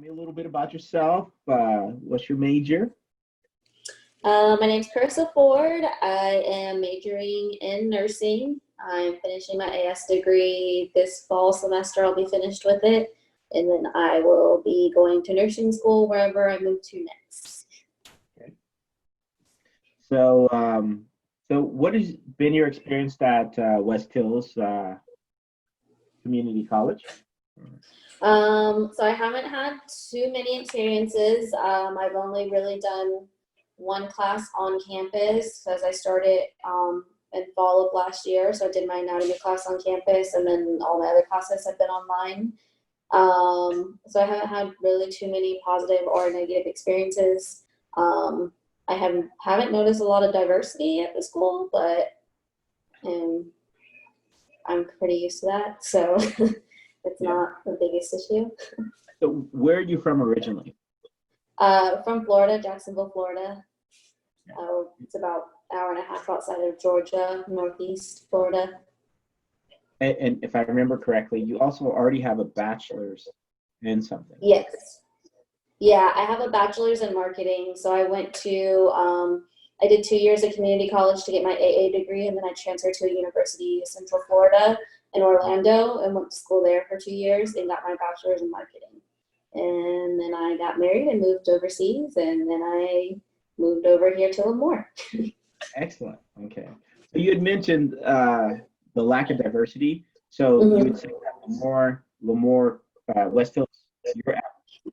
Me a little bit about yourself. What's your major? My name's Carissa Ford. I am majoring in nursing. I'm finishing my AS degree this fall semester. I'll be finished with it. And then I will be going to nursing school wherever I move to next. Okay. So, what has been your experience at West Hills Community College? So I haven't had too many experiences. I've only really done one class on campus because I started in fall of last year. So I did my anatomy class on campus, and then all my other classes have been online. So I haven't had really too many positive or negative experiences. I haven't noticed a lot of diversity at the school, but I'm pretty used to that. So it's Yeah. not the biggest issue. So, where are you from originally? From Florida, Jacksonville, Florida. Yeah. It's about an hour and a half outside of Georgia, northeast Florida. And if I remember correctly, you also already have a bachelor's in something. Yes. Yeah, I have a bachelor's in marketing. So I did 2 years of community college to get my AA degree, and then I transferred to a university, Central Florida in Orlando, and went to school there for 2 years and got my bachelor's in marketing. And then I got married and moved overseas, and then I moved over here to Lemoore. Excellent. Okay. So you had mentioned the lack of diversity. So you would say that Lemoore, West Hills, you're at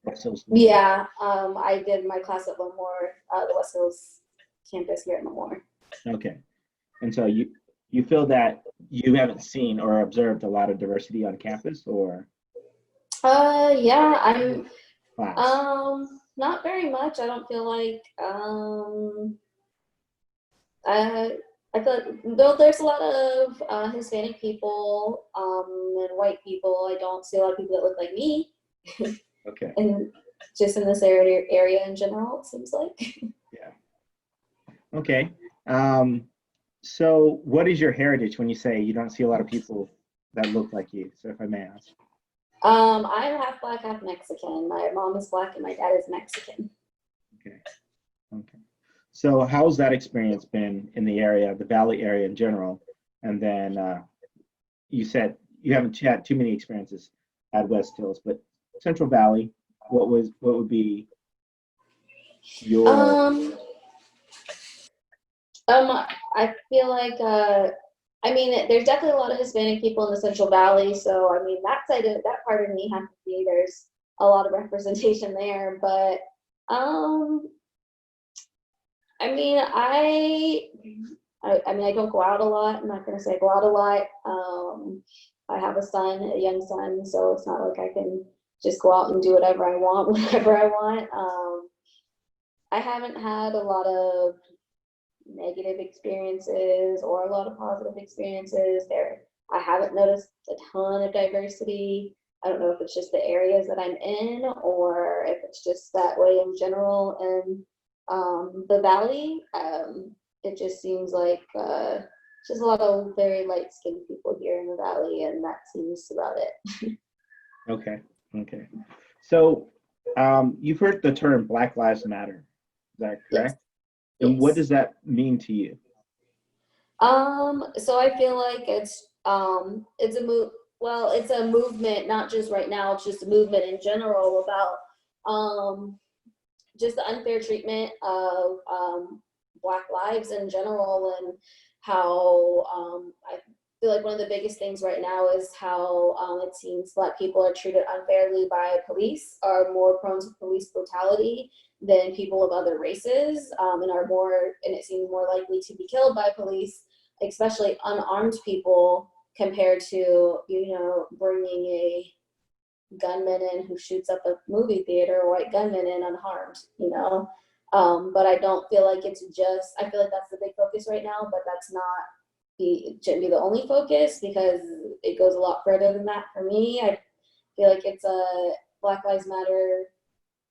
West Hills. Lemoore. Yeah, I did my class at Lemoore, the West Hills campus here at Lemoore. Okay. And so you feel that you haven't seen or observed a lot of diversity on campus, or Yeah, I'm class? not very much. I don't feel like I feel like though there's a lot of Hispanic people and white people, I don't see a lot of people that look like me. Okay. And just in this area in general, it seems like. Yeah. Okay. So what is your heritage when you say you don't see a lot of people that look like you? So if I may ask. I'm half black, half Mexican. My mom is black and my dad is Mexican. Okay. Okay. So how's that experience been in the area, the Valley area in general? And then you said you haven't had too many experiences at West Hills, but Central Valley, what would be your Um, I feel like I mean, there's definitely a lot of Hispanic people in the Central Valley, so I mean that part of me has to be there's a lot of representation there. But I mean, I mean, I don't go out a lot. I'm not gonna say I go out a lot. I have a son, a young son, so it's not like I can just go out and do whatever I want, whenever I want. I haven't had a lot of negative experiences or a lot of positive experiences there. I haven't noticed a ton of diversity. I don't know if it's just the areas that I'm in or if it's just that way in general. And the valley, it just seems like just a lot of very light skinned people here in the valley, and that seems about it. okay, okay. So you've heard the term Black Lives Matter. Is that Yes. correct? And what Yes. does that mean to you? So I feel like it's a move. Well, it's a movement, not just right now. It's just a movement in general about just the unfair treatment of Black lives in general, and how I feel like one of the biggest things right now is how it seems Black people are treated unfairly by police, are more prone to police brutality than people of other races, and it seems more likely to be killed by police, especially unarmed people, compared to bringing a gunman in who shoots up a movie theater, or white gunman in unharmed. But I don't feel like I feel like that's the big focus right now, but that's not shouldn't be the only focus, because it goes a lot further than that for me. I feel like it's a Black Lives Matter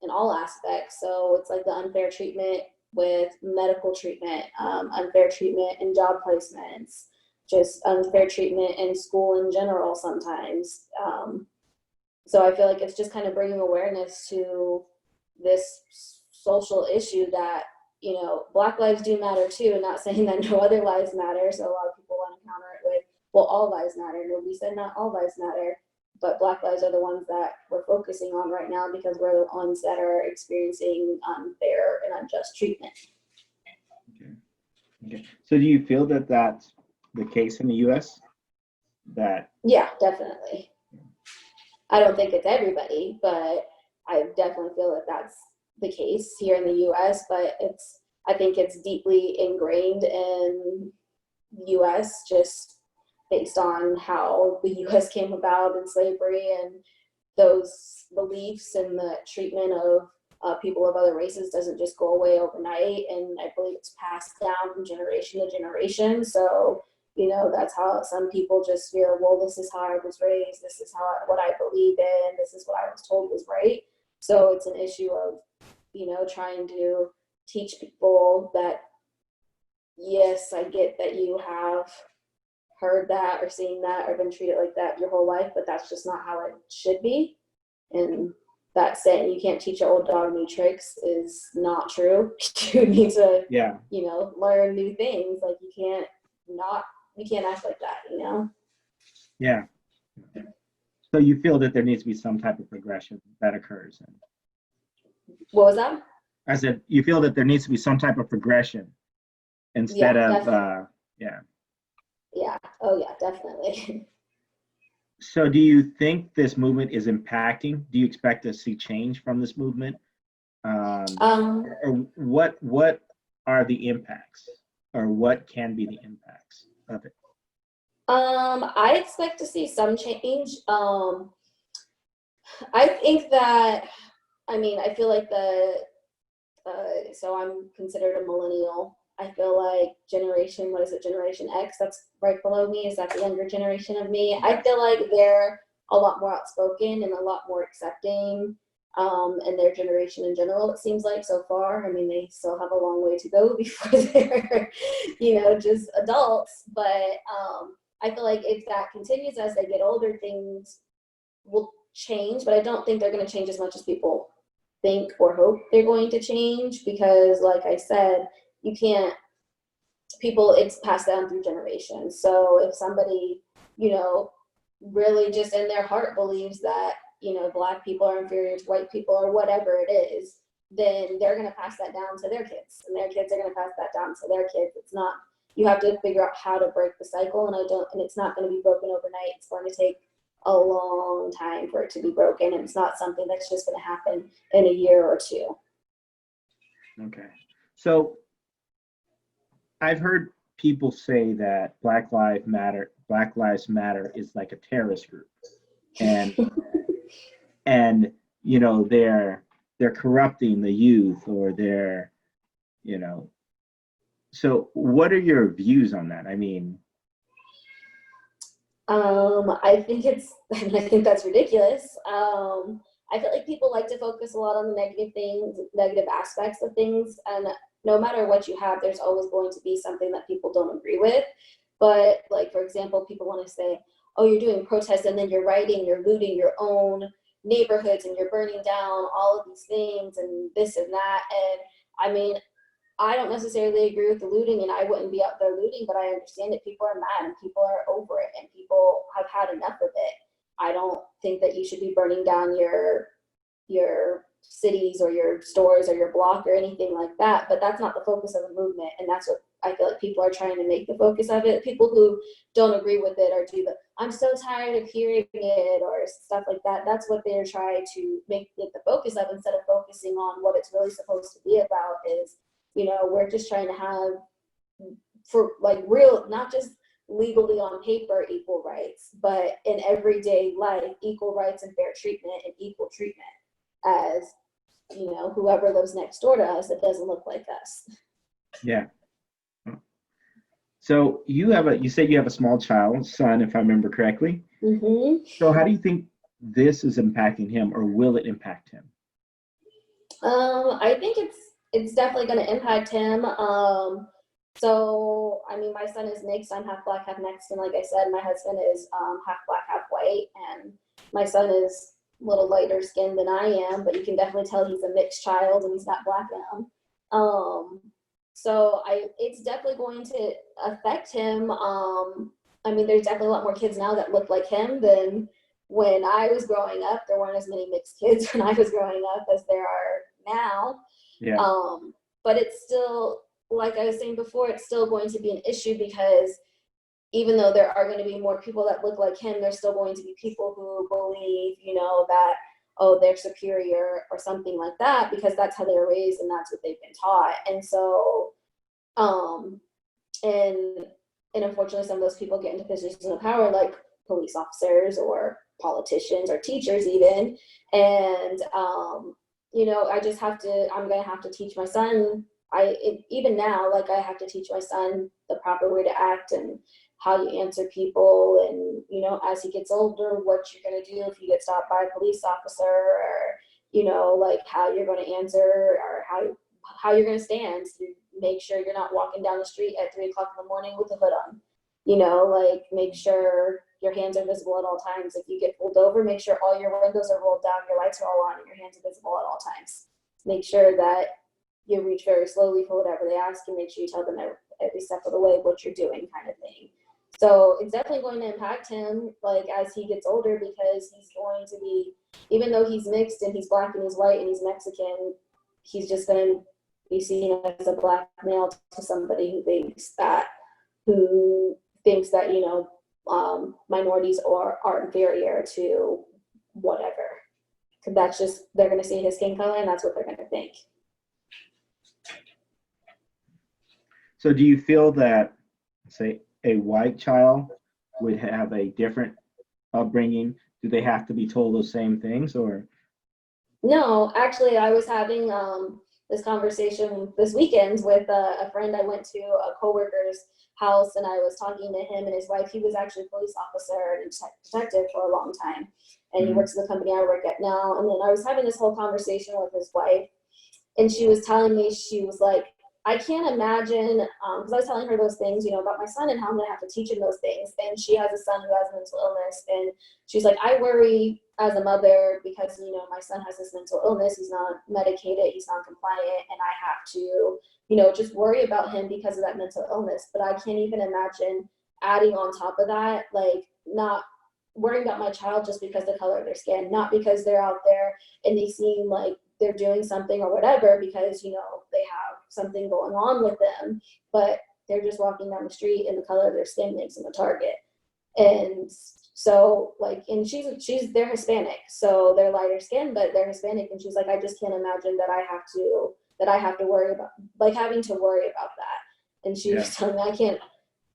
in all aspects. So it's like the unfair treatment with medical treatment, unfair treatment in job placements, just unfair treatment in school in general sometimes. So I feel like it's just kind of bringing awareness to this social issue that, you know, Black lives do matter too. Not saying that no other lives matter. So a lot of people want to counter it with, well, all lives matter. Nobody said not all lives matter, but Black lives are the ones that we're focusing on right now because we're the ones that are experiencing unfair and unjust treatment. Okay. Okay. So do you feel that that's the case in the U.S.? That Yeah, definitely. I don't think it's everybody, but I definitely feel that that's the case here in the US, but I think it's deeply ingrained in the US just based on how the US came about in slavery and those beliefs and the treatment of people of other races doesn't just go away overnight. And I believe it's passed down from generation to generation. So, you know, that's how some people just feel, well, this is how I was raised. This is what I believe in. This is what I was told was right. So it's an issue of, you know, trying to teach people that, yes, I get that you have heard that or seen that or been treated like that your whole life, but that's just not how it should be. And that saying, you can't teach an old dog new tricks, is not true. You need to, yeah, you know, learn new things. Like you can't act like that, you know? yeah. So you feel that there needs to be some type of progression that occurs. And What was that? I said you feel that there needs to be some type of progression instead Yeah, of definitely. yeah. Yeah. Oh yeah, definitely. So do you think this movement is impacting? Do you expect to see change from this movement? um, Or what are the impacts, or what can be the impacts of it? I expect to see some change. I think that, I mean, I feel like so I'm considered a millennial. I feel like what is it, Generation X, that's right below me. Is that the younger generation of me? I Yes. feel like they're a lot more outspoken and a lot more accepting in their generation in general, it seems like so far. I mean, they still have a long way to go before they're, you know, just adults. But I feel like if that continues as they get older, things will change, but I don't think they're going to change as much as people think or hope they're going to change because, like I said, you can't, people, it's passed down through generations. So if somebody, you know, really just in their heart believes that, you know, Black people are inferior to white people or whatever it is, then they're going to pass that down to their kids and their kids are going to pass that down to their kids. It's not, you have to figure out how to break the cycle, and it's not going to be broken overnight. It's going to take a long time for it to be broken, and it's not something that's just going to happen in a year or two. Okay. So I've heard people say that Black Lives Matter is like a terrorist group, and and you know they're corrupting the youth, or they're, you know. So what are your views on that? I mean, I think I think that's ridiculous. I feel like people like to focus a lot on the negative things, negative aspects of things, and no matter what you have, there's always going to be something that people don't agree with. But like, for example, people want to say, oh, you're doing protests and then you're looting your own neighborhoods and you're burning down all of these things and this and that. And I mean, I don't necessarily agree with the looting, and I wouldn't be out there looting, but I understand that people are mad and people are over it and people have had enough of it. I don't think that you should be burning down your cities or your stores or your block or anything like that, but that's not the focus of the movement, and that's what I feel like people are trying to make the focus of it. People who don't agree with it or do the I'm so tired of hearing it or stuff like that, that's what they're trying to make it the focus of, instead of focusing on what it's really supposed to be about. Is, you know, we're just trying to have, for like real, not just legally on paper, equal rights, but in everyday life, equal rights and fair treatment and equal treatment as, you know, whoever lives next door to us that doesn't look like us. yeah. So you said you have a small child, son, if I remember correctly. Hmm. So how do you think this is impacting him, or will it impact him? I think it's definitely going to impact him. So I mean, my son is mixed. I'm half black, half Mexican. Like I said, my husband is half black, half white, and my son is little lighter skinned than I am, but you can definitely tell he's a mixed child and he's got black in him. So it's definitely going to affect him. I mean, there's definitely a lot more kids now that look like him than when I was growing up. There weren't as many mixed kids when I was growing up as there are now. Yeah. But it's still, like I was saying before, it's still going to be an issue because even though there are going to be more people that look like him, there's still going to be people who believe, that, oh, they're superior or something like that, because that's how they were raised and that's what they've been taught. And so, and unfortunately, some of those people get into positions of power, like police officers or politicians or teachers even. And, I'm going to have to teach my son, even now, like I have to teach my son the proper way to act and how you answer people. And, as he gets older, what you're going to do if you get stopped by a police officer, or, like how you're going to answer, or how you're going to stand to make sure you're not walking down the street at 3 o'clock in the morning with a hood on, like make sure your hands are visible at all times. If you get pulled over, make sure all your windows are rolled down, your lights are all on, and your hands are visible at all times. Make sure that you reach very slowly for whatever they ask, and make sure you tell them every step of the way what you're doing, kind of thing. So it's definitely going to impact him, like, as he gets older, because he's going to be, even though he's mixed and he's black and he's white and he's Mexican, he's just going to be seen as a black male to somebody who thinks that, minorities are inferior to whatever. So that's just, they're going to see his skin color and that's what they're going to think. So do you feel that, say, a white child would have a different upbringing? Do they have to be told those same things, or? No, actually, I was having this conversation this weekend with a friend. I went to a coworker's house and I was talking to him and his wife. He was actually a police officer and detective for a long time, and he works in the company I work at now. And then I was having this whole conversation with his wife, and she was telling me, she was like, I can't imagine, because I was telling her those things, about my son and how I'm going to have to teach him those things. And she has a son who has mental illness. And she's like, I worry as a mother because, my son has this mental illness. He's not medicated. He's not compliant. And I have to, just worry about him because of that mental illness. But I can't even imagine adding on top of that, like, not worrying about my child just because the color of their skin, not because they're out there and they seem like they're doing something or whatever, because they have something going on with them, but they're just walking down the street and the color of their skin makes them a target. And so, like, and they're Hispanic, so they're lighter skinned, but they're Hispanic. And she's like, I just can't imagine that I have to worry about, like, having to worry about that. And she was telling me, I can't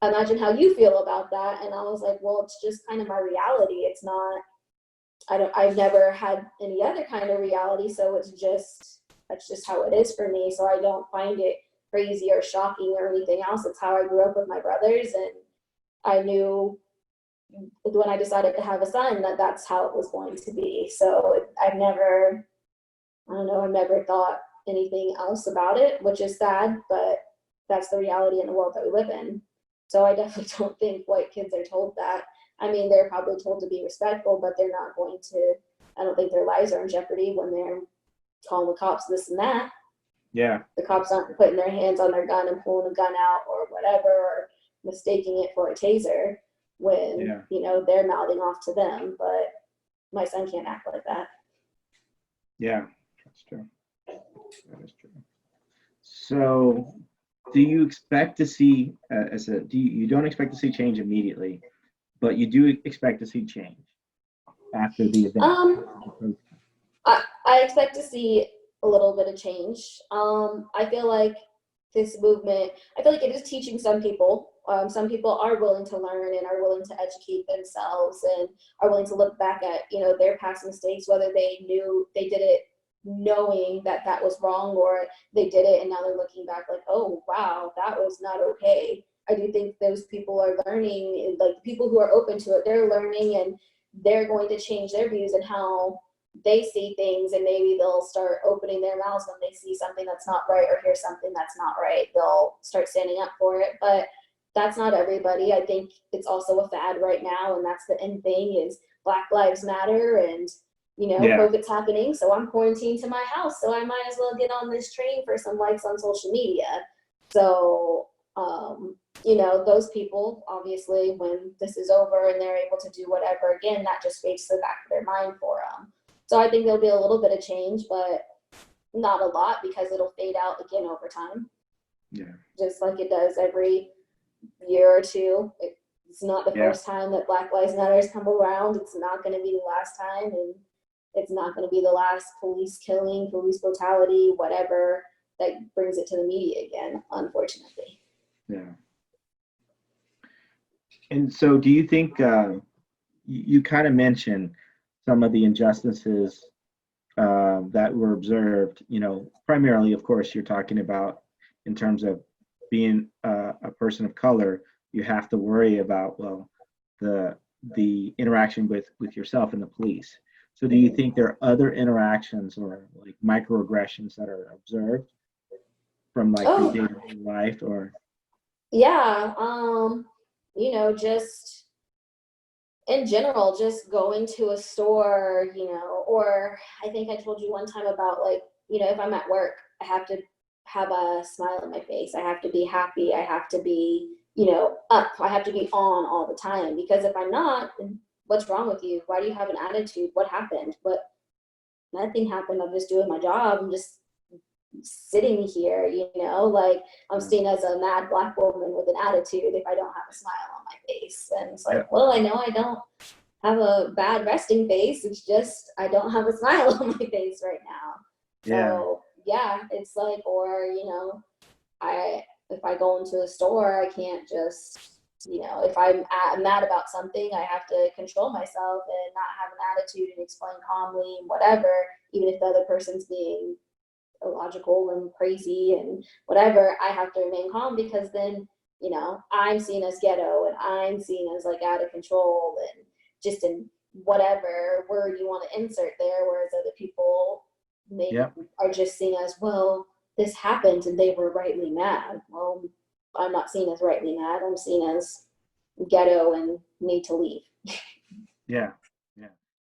imagine how you feel about that. And I was like, well, it's just kind of my reality. It's not, I've never had any other kind of reality, so that's just how it is for me. So I don't find it crazy or shocking or anything else. It's how I grew up with my brothers, and I knew when I decided to have a son that that's how it was going to be. So I've never thought anything else about it, which is sad, but that's the reality in the world that we live in. So I definitely don't think white kids are told that. I mean, they're probably told to be respectful, but they're not going to, I don't think their lives are in jeopardy when they're calling the cops this and that. Yeah. The cops aren't putting their hands on their gun and pulling a gun out or whatever, or mistaking it for a taser when, they're mouthing off to them. But my son can't act like that. Yeah, that's true. That is true. So do you expect to see, you don't expect to see change immediately, but you do expect to see change after the event? I expect to see a little bit of change. I feel like this movement, I feel like it is teaching some people. Some people are willing to learn and are willing to educate themselves and are willing to look back at, their past mistakes, whether they knew they did it knowing that that was wrong, or they did it and now they're looking back like, oh, wow, that was not okay. I do think those people are learning, like people who are open to it, they're learning and they're going to change their views and how they see things, and maybe they'll start opening their mouths when they see something that's not right or hear something that's not right. They'll start standing up for it, but that's not everybody. I think it's also a fad right now, and that's the end thing is Black Lives Matter, and Yeah. COVID's happening, so I'm quarantined to my house, so I might as well get on this train for some likes on social media. So, those people, obviously, when this is over and they're able to do whatever again, that just fades to the back of their mind for them. So I think there'll be a little bit of change, but not a lot, because it'll fade out again over time. Yeah. Just like it does every year or two. It's not the Yeah. first time that Black Lives Matters come around. It's not going to be the last time, and it's not going to be the last police killing, police brutality, whatever that brings it to the media again, unfortunately. Yeah. And so do you think, you kind of mentioned some of the injustices that were observed, primarily, of course, you're talking about in terms of being a person of color, you have to worry about, well, the interaction with yourself and the police. So do you think there are other interactions or like microaggressions that are observed from like your Oh, day-to-day life or? yeah. Just in general, just going to a store, or I think I told you one time about, like, if I'm at work, I have to have a smile on my face. I have to be happy. I have to be, up. I have to be on all the time, because if I'm not, then what's wrong with you? Why do you have an attitude? What happened? But nothing happened. I'm just doing my job. I'm just sitting here, like I'm seen as a mad Black woman with an attitude if I don't have a smile on my face. And it's like, Yeah. well, I know I don't have a bad resting face. It's just I don't have a smile on my face right now. Yeah. So yeah, it's like, or if I go into a store, I can't just, if I'm mad about something, I have to control myself and not have an attitude and explain calmly and whatever, even if the other person's being illogical and crazy and whatever. I have to remain calm, because then, I'm seen as ghetto and I'm seen as like out of control and just in whatever word you want to insert there, whereas other people maybe Yep. are just seen as, well, this happened and they were rightly mad. Well, I'm not seen as rightly mad. I'm seen as ghetto and need to leave. Yeah.